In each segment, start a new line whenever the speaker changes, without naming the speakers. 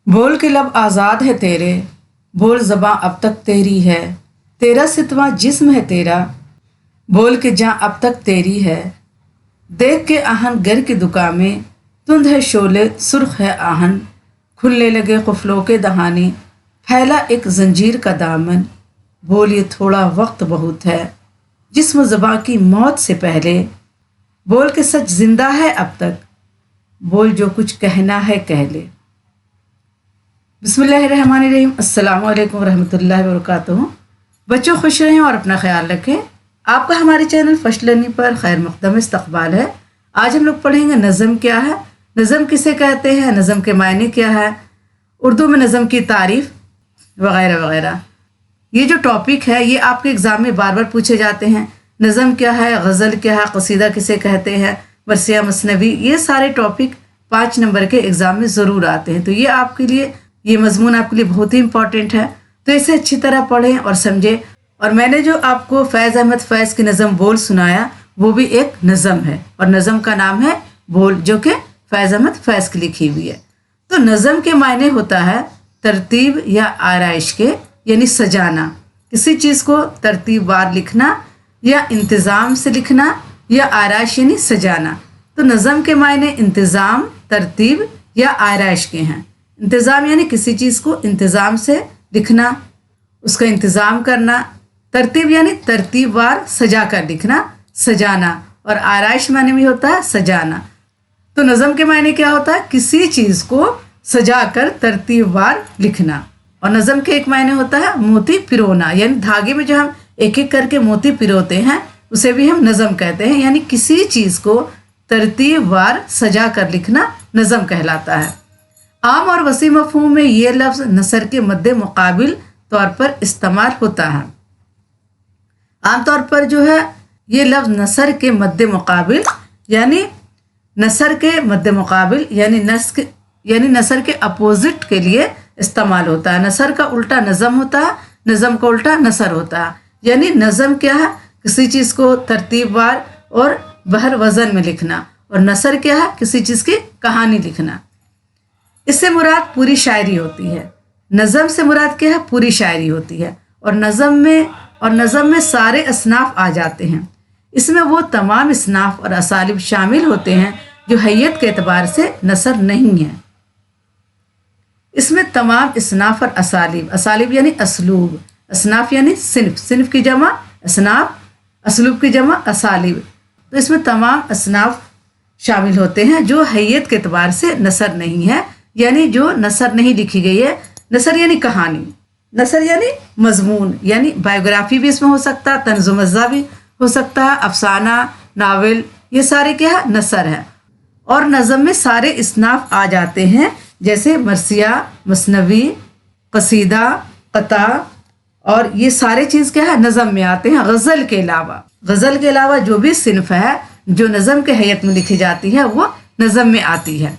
बोल के लब आज़ाद है तेरे, बोल ज़बां अब तक तेरी है, तेरा सितवा जिस्म है तेरा, बोल के जां अब तक तेरी है। देख के आहन गर की दुका में, तुंद है शोले सुर्ख है आहन, खुलने लगे कुफलों के दहानी, फैला एक जंजीर का दामन। बोल ये थोड़ा वक्त बहुत है, जिस्म ज़बां की मौत से पहले, बोल के सच जिंदा है अब तक, बोल जो कुछ कहना है कह ले। बिस्मिल्लाहिर्रहमानिर्रहीम। अस्सलामु अलैकुम रहमतुल्लाहि व बरकातुहू। बच्चों खुश रहें और अपना ख्याल रखें। आपका हमारे चैनल फर्स्ट लर्निंग पर खैर मक़दम इस्तक़बाल है। आज हम लोग पढ़ेंगे नज़म क्या है, नज़म किसे कहते हैं, नज़म के मायने क्या है, उर्दू में नज़म की तारीफ़ वगैरह वगैरह। ये जो टॉपिक है ये आपके एग्ज़ाम में बार बार पूछे जाते हैं। नज़म क्या है, गज़ल क्या है, कसीदा किसे कहते हैं, मरसिया मसनवी, ये सारे टॉपिक 5 नंबर के एग्ज़ाम में ज़रूर आते हैं। तो ये आपके लिए, ये मजमून आपके लिए बहुत ही इंपॉर्टेंट है। तो इसे अच्छी तरह पढ़ें और समझें। और मैंने जो आपको फैज़ अहमद फैज़ की नज़म बोल सुनाया वो भी एक नज़म है और नज़म का नाम है बोल, जो कि फैज़ अहमद फैज़ की लिखी हुई है। तो नज़म के मायने होता है तरतीब या आराइश के, यानी सजाना, किसी चीज़ को तरतीबवार लिखना या इंतज़ाम से लिखना, या आराइश यानी सजाना। तो नज़म के मायने इंतज़ाम, तरतीब या आराइश के हैं। इंतज़ाम यानी किसी चीज़ को इंतज़ाम से लिखना, उसका इंतज़ाम करना। तरतीब यानी तरतीबवार सजा कर लिखना, सजाना। और आराइश माने भी होता है सजाना। तो नज़म के मायने क्या होता है, किसी चीज़ को सजा कर तरतीबवार लिखना। और नज़म के एक मायने होता है मोती पिरोना, यानी धागे में जो हम एक एक करके मोती पिरोते हैं उसे भी हम नज़म कहते हैं। यानी किसी चीज़ को तरतीबवार सजा कर लिखना नज़म कहलाता है। आम और वसी मफ़हूम में ये लफ्ज़ नसर के मद्दे मुकाबिल तौर पर इस्तेमाल होता है। आम तौर पर जो है ये लफ्ज़ नसर के मद्दे मुकाबिल, यानी नसर के मद्दे मुकाबिल, यानी नसर के अपोजिट के लिए इस्तेमाल होता है। नसर का उल्टा नज़म होता है, नज़म का उल्टा नसर होता है। यानी नज़म क्या है, किसी चीज़ को तरतीबवार और बहर वज़न में लिखना, और नसर क्या है, किसी चीज़ की कहानी लिखना। इससे मुराद पूरी शायरी होती है। नज़म से मुराद क्या है, पूरी शायरी होती है। और नज़म में सारे असनाफ आ जाते हैं। इसमें वो तमाम असनाफ और असालिब शामिल होते हैं जो हैयत के एतबार से नसर नहीं है। इसमें तमाम असनाफ और असालिब, असालिब यानी असलूब, असनाफ यानी सिन्फ, सिन्फ की जमा असनाफ, असलूब की जमा असालिब। तो इसमें तमाम असनाफ शामिल होते हैं जो हैयत के एतबार से नसर नहीं है, यानी जो नसर नहीं लिखी गई है। नसर यानी कहानी, नसर यानी मजमून, यानी बायोग्राफी भी इसमें हो सकता है, तंज़ुमज़्ज़ा भी हो सकता है, अफसाना, नावल, ये सारे क्या है, नसर है। और नज़म में सारे इसनाफ आ जाते हैं, जैसे मरसिया, मसनवी, कसीदा, कता, और ये सारे चीज़ क्या है, नज़म में आते हैं। गज़ल के अलावा जो भी सिन्फ है जो नज़म के हैयत में लिखी जाती है वो नज़म में आती है।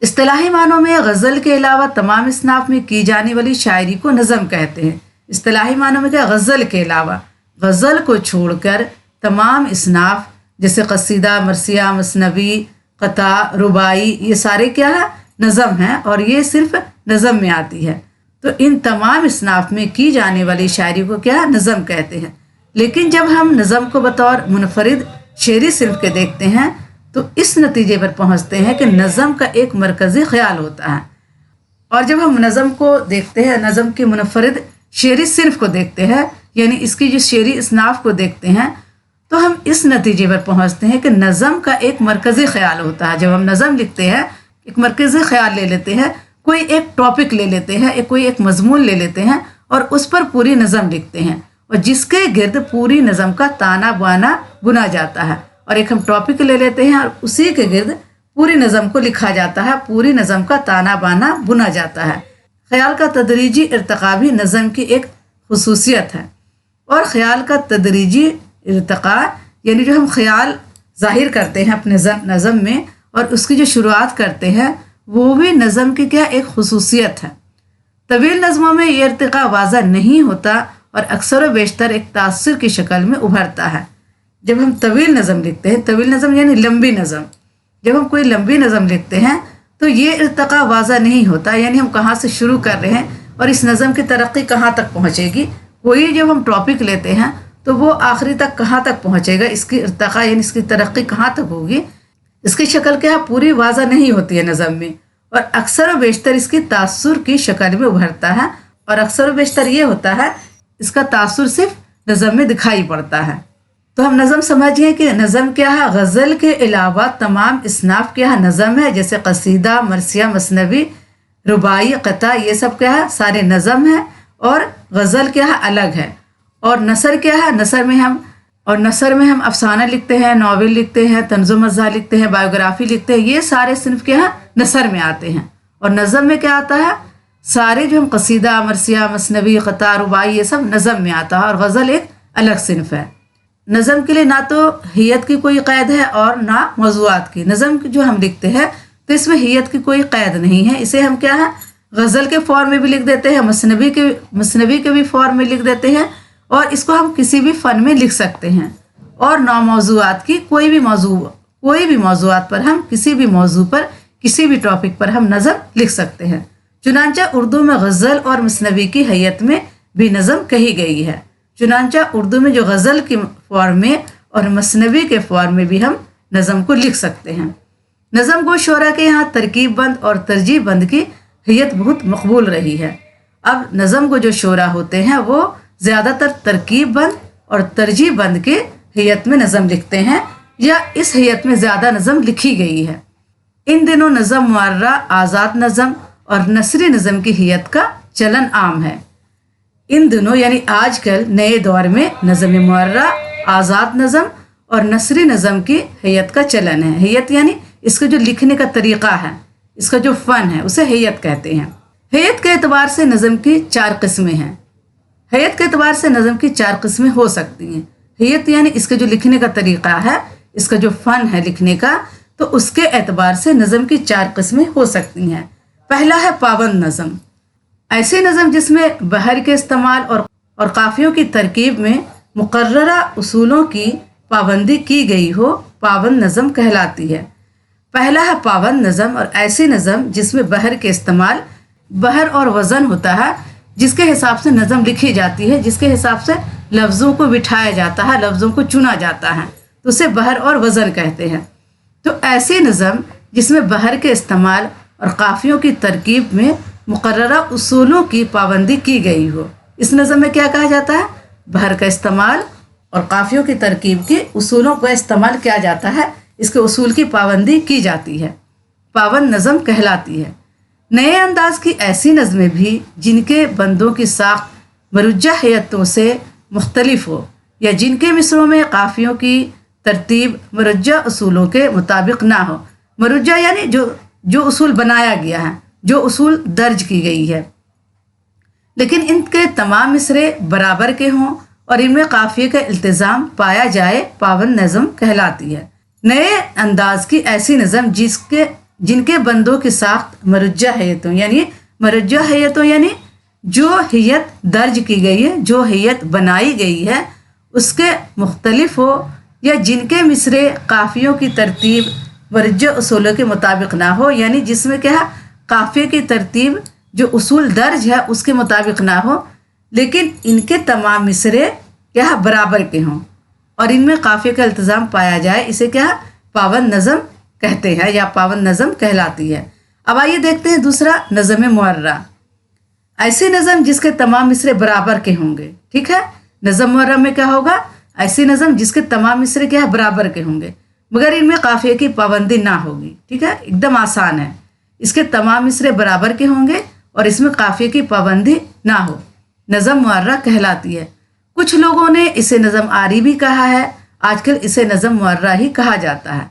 इस्तिलाही मानों में गज़ल के अलावा तमाम इसनाफ में की जाने वाली शायरी को नज़म कहते हैं। इस्तिलाही मानों में क्या, गज़ल के अलावा, गज़ल को छोड़कर तमाम इसनाफ जैसे कसीदा, मरसिया, मसनवी, कता, रुबाई, ये सारे क्या है, नज़म हैं और ये सिर्फ नज़म में आती है। तो इन तमाम इसनाफ में की जाने वाली शायरी को क्या है, नज़म कहते हैं। लेकिन जब हम नज़म को बतौर मुनफरिद शेरी सिर्फ के देखते हैं तो इस नतीजे पर पहुंचते हैं कि नज़म का एक मरकज़ी ख्याल होता है। और जब हम नज़म को देखते हैं, नज़म की मुनफरिद शेरी सिर्फ को देखते हैं, यानी इसकी जो शेरी इसनाफ को देखते हैं, तो हम इस नतीजे पर पहुंचते हैं कि नज़म का एक मरकज़ी ख्याल होता है। जब हम नज़म लिखते हैं एक मरकज़ी ख्याल ले लेते हैं, कोई एक टॉपिक ले लेते हैं, कोई एक मजमून ले लेते हैं और उस पर पूरी नज़म लिखते हैं, और जिसके गिर्द पूरी नज़म का ताना बाना बुना जाता है। और एक हम टॉपिक ले लेते हैं और उसी के गिर्द पूरी नज़म को लिखा जाता है, पूरी नज़म का ताना बाना बुना जाता है। ख्याल का तदरीजी इर्तिक़ा भी नज़म की एक खुसूसियत है। और ख्याल का तदरीजी इर्तिक़ा यानी जो हम ख्याल ज़ाहिर करते हैं अपने नज़म में और उसकी जो शुरुआत करते हैं वो भी नज़म की क्या एक खुसूसियत है। तवील नज़मों में ये इर्तिक़ा वाज़ह नहीं होता और अक्सर व बेशतर एक तासुर की शक्ल में उभरता है। जब हम तवील नज़म लिखते हैं, तवील नज़म यानी लंबी नज़म, जब हम कोई लंबी नज़म लिखते हैं तो ये इर्तिका वाज़ा नहीं होता, यानी हम कहाँ से शुरू कर रहे हैं और इस नज़म की तरक्की कहाँ तक पहुँचेगी। कोई जब हम टॉपिक लेते हैं तो वो आखिरी तक कहाँ तक पहुँचेगा, इसकी इर्तिका यानी इसकी तरक्की कहाँ तक होगी, इसकी शक्ल क्या पूरी वाज़ा नहीं होती है नज़म में, और अक्सर व बेशतर इसकी तासुर की शक्ल में उभरता है, और अक्सर व बेशतर ये होता है इसका तासुर सिर्फ नज़म में दिखाई पड़ता है। तो हम नज़म समझिए कि नज़म क्या है, गज़ल के अलावा तमाम इसनाफ क्या है नज़म है, जैसे कसीदा, मरसिया, मसनवी, रुबाई, क़ता, ये सब क्या है सारे नज़म है, और गज़ल क्या है अलग है। और नसर क्या है, नसर में हम अफसाना लिखते हैं, नावल लिखते हैं, तंज़ो मज़ाह लिखते हैं, बायोग्राफी लिखते हैं, ये सारे सिर्फ क्या है नसर में आते हैं। और नज़म में क्या आता है, सारे जो हम कसीदा, मरसिया, मसनवी, क़ता, रुबाई, ये सब नज़म में आता है, और गज़ल एक अलग सिनफ है। नज़म के लिए ना तो हियत की कोई क़ैद है और ना मौज़ूआत की। नज़म जो हम लिखते हैं तो इसमें हियत की कोई क़ैद नहीं है, इसे हम क्या है गज़ल के फॉर्म में भी लिख देते हैं, मसनवी के भी फॉर्म में लिख देते हैं, और इसको हम किसी भी फ़न में लिख सकते हैं। और नामौज़ूआत की कोई भी मौज़ूआत पर हम किसी भी मौजू पर किसी भी टॉपिक पर हम नज़म लिख सकते हैं। चुनांचा उर्दू में गज़ल और मसनवी की हैयत में भी नज़म कही गई है। चुनांचा उर्दू में जो गज़ल के फॉर्म में और मसनवी के फॉर्म में भी हम नज़म को लिख सकते हैं। नज़म को शोरा के यहाँ तरकीब बंद और तरजीह बंद की हैयत बहुत मकबूल रही है। अब नज़म को जो शोरा होते हैं वो ज़्यादातर तरकीब बंद और तरजीह बंद के हैयत में नज़म लिखते हैं, या इस हैयत में ज़्यादा नज़म लिखी गई है। इन दिनों नज़म मुअर्रा, आज़ाद नज़म और नसरी नज़म की हैयत का चलन आम है। इन दिनों यानी आजकल नए दौर में नज़म मुअर्रा, आज़ाद नज़म और नसरी नज़म की हैयत का चलन है। हैयत यानी इसका जो लिखने का तरीक़ा है, इसका जो फ़न है, उसे हैयत कहते हैं। हैयत के एतबार से नज़म की 4 किस्में हैं। हैयत के एतबार से नज़म की 4 किस्में हो सकती हैं। हैयत यानी इसका जो लिखने का तरीक़ा है, इसका जो फ़न है लिखने का, तो उसके एतबार से नज़म की 4 किस्में हो सकती हैं। पहला है पाबंद नज़म, ऐसे नज़म जिसमें बहर के इस्तेमाल और काफ़ियों की तरकीब में मुकर्ररा उसूलों की पाबंदी की गई हो, पाबंद नज़म कहलाती है। पहला है पाबंद नज़म, और ऐसी नज़म जिसमें बहर के इस्तेमाल, बहर और वज़न होता है, जिसके हिसाब से नज़म लिखी जाती है, जिसके हिसाब से लफ्ज़ों को बिठाया जाता है, लफ्ज़ों को चुना जाता है, तो उसे बहर और वज़न कहते हैं। तो ऐसी नज़म जिसमें बहर के इस्तेमाल और काफ़ियों की तरकीब में मुकर्ररा उसूलों की पाबंदी की गई हो, इस नज़म में क्या कहा जाता है, बहर का इस्तेमाल और काफ़ियों की तरकीब के उसूलों का इस्तेमाल किया जाता है, इसके उसूल की पाबंदी की जाती है, पाबंद नज़म कहलाती है। नए अंदाज की ऐसी नज़में भी जिनके बंदों की साख्त मरुज्जा हैयतों से मुख्तलिफ हो, या जिनके मिसरों में काफ़ियों की तरतीब मरुज्जा उसूलों के मुताबिक ना हो। मरुज्जा यानी जो उसूल बनाया गया है, जो उसूल दर्ज की गई है, लेकिन इनके तमाम मिसरे बराबर के हों और इनमें काफ़िए का इल्तिज़ाम पाया जाए, पाबंद नज़म कहलाती है। नए अंदाज की ऐसी नज़म जिनके बंदों की साख्त मरुज्जा हैयतों यानी जो हैयत दर्ज की गई है, जो हैयत बनाई गई है, उसके मुख्तलिफ हो, या जिनके मिसरे काफ़ियों की तरतीब मरुज्जा उसूलों के मुताबिक ना हो, यानी जिसमें क्या है काफ़िए की तरतीब जो उसूल दर्ज है उसके मुताबिक ना हो, लेकिन इनके तमाम मिसरे क्या है बराबर के हों और इनमें काफ़िए का इल्तिज़ाम पाया जाए, इसे क्या है पाबंद नज़म कहते हैं, या पाबंद नज़म कहलाती है। अब आइए देखते हैं दूसरा, नज़म मुअर्रा, ऐसी नज़म जिसके तमाम मिसरे बराबर के होंगे। ठीक है, नज़म मुअर्रा में क्या होगा, ऐसी नज़म जिसके तमाम मिसरे क्या है बराबर के होंगे, मगर इनमें काफ़िए की पाबंदी ना होगी। ठीक है, एकदम आसान है, इसके तमाम मिसरे बराबर के होंगे और इसमें काफ़िए की पाबंदी ना हो, नज़म मुअर्रा कहलाती है। कुछ लोगों ने इसे नज़म आरी भी कहा है, आजकल इसे नज़म मुअर्रा ही कहा जाता है,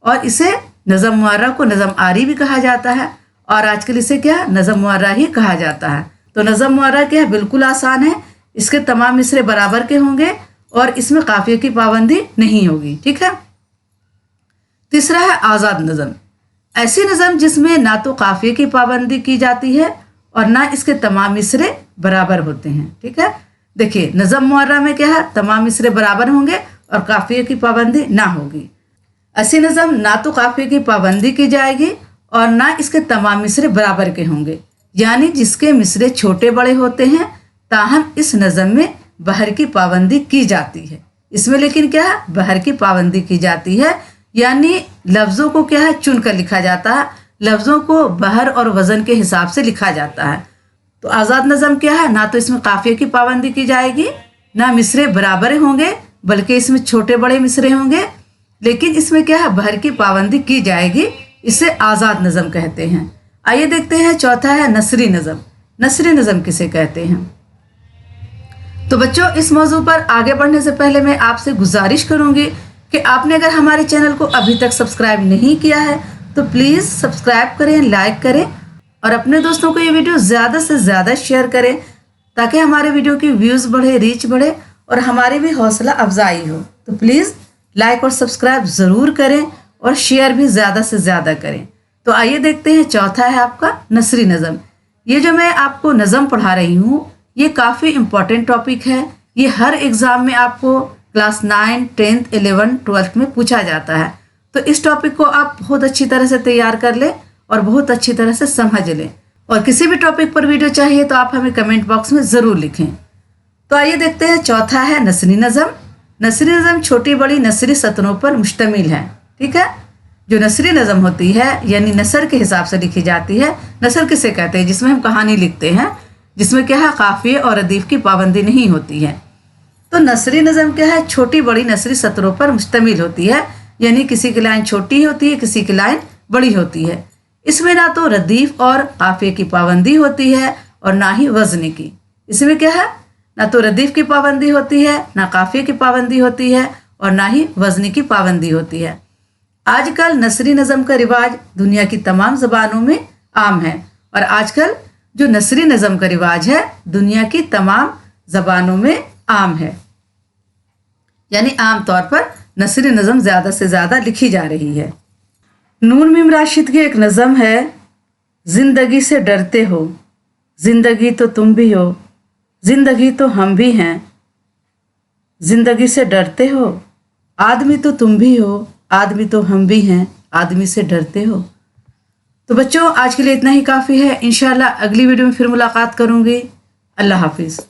और इसे नज़म मुअर्रा को नज़म आरी भी कहा जाता है, और आजकल इसे क्या नज़म मुअर्रा ही कहा जाता है। तो नज़म मुअर्रा क्या है, बिल्कुल आसान है, इसके तमाम मिसरे बराबर के होंगे और इसमें काफ़िए की पाबंदी नहीं होगी। ठीक है, तीसरा है आज़ाद नज़म, ऐसी नज़म जिसमें ना तो काफ़िए की पाबंदी की जाती है और ना इसके तमाम मिसरे बराबर होते हैं। ठीक है, देखिए नज़म मुअर्रा में क्या है, तमाम मिसरे बराबर होंगे और काफ़िए की पाबंदी ना होगी। ऐसी नज़म ना तो काफ़िए की पाबंदी की जाएगी और ना इसके तमाम मिसरे बराबर के होंगे, यानी जिसके मिसरे छोटे बड़े होते हैं ताहम इस नज़म में बहर की पाबंदी की जाती है। इसमें लेकिन क्या है, बहर की पाबंदी की जाती है, यानी लफ्ज़ों को क्या है चुनकर लिखा जाता है, लफ्ज़ों को बहर और वज़न के हिसाब से लिखा जाता है। तो आज़ाद नज़म क्या है, ना तो इसमें काफ़िए की पाबंदी की जाएगी, ना मिसरे बराबर होंगे, बल्कि इसमें छोटे बड़े मिसरे होंगे, लेकिन इसमें क्या है बहर की पाबंदी की जाएगी। इसे आज़ाद नज़म कहते हैं। आइए देखते हैं चौथा है नसरी नज़म। नसरी नज़म किसे कहते हैं? तो बच्चों, इस मौजू पर आगे बढ़ने से पहले मैं आपसे गुजारिश करूंगी कि आपने अगर हमारे चैनल को अभी तक सब्सक्राइब नहीं किया है तो प्लीज़ सब्सक्राइब करें, लाइक करें और अपने दोस्तों को ये वीडियो ज़्यादा से ज़्यादा शेयर करें ताकि हमारे वीडियो की व्यूज़ बढ़े, रीच बढ़े और हमारी भी हौसला अफजाई हो। तो प्लीज़ लाइक और सब्सक्राइब ज़रूर करें और शेयर भी ज़्यादा से ज़्यादा करें। तो आइए देखते हैं, चौथा है आपका नसरी नज़म। ये जो मैं आपको नज़म पढ़ा रही हूँ ये काफ़ी इम्पॉर्टेंट टॉपिक है। ये हर एग्ज़ाम में आपको क्लास 9, 10th, 11th, 12th में पूछा जाता है। तो इस टॉपिक को आप बहुत अच्छी तरह से तैयार कर लें और बहुत अच्छी तरह से समझ लें। और किसी भी टॉपिक पर वीडियो चाहिए तो आप हमें कमेंट बॉक्स में ज़रूर लिखें। तो आइए देखते हैं, चौथा है नसरी नज़म। नसरी नज़म छोटी बड़ी नसरी सतरों पर मुश्तमिल है। ठीक है, जो नसरी नज़म होती है यानी नसर के हिसाब से लिखी जाती है। नसर किसे कहते हैं? जिसमें हम कहानी लिखते हैं, जिसमें क्या है काफ़िए और रदीफ की पाबंदी नहीं होती है। तो नसरी नज़म क्या है, छोटी बड़ी नसरी सतरों पर मुश्तमिल होती है, यानी किसी की लाइन छोटी होती है, किसी की लाइन बड़ी होती है। इसमें ना तो रदीफ और काफ़िए की पाबंदी होती है और ना ही वज़न की। इसमें क्या है, ना तो रदीफ की पाबंदी होती है, ना काफ़िए की पाबंदी होती है और ना ही वज़न की पाबंदी होती है। आजकल नसरी नज़म का रिवाज दुनिया की तमाम ज़बानों में आम है और आजकल जो नसरी नज़म का रिवाज है दुनिया की तमाम ज़बानों में आम है, यानी आम तौर पर नसरी नज़म ज़्यादा से ज़्यादा लिखी जा रही है। नूर मीम राशिद की एक नज़म है, ज़िंदगी से डरते हो, ज़िंदगी तो तुम भी हो, ज़िंदगी तो हम भी हैं, ज़िंदगी से डरते हो, आदमी तो तुम भी हो, आदमी तो हम भी हैं, आदमी से डरते हो। तो बच्चों, आज के लिए इतना ही काफ़ी है। इंशाल्लाह अगली वीडियो में फिर मुलाकात करूँगी। अल्लाह हाफिज़।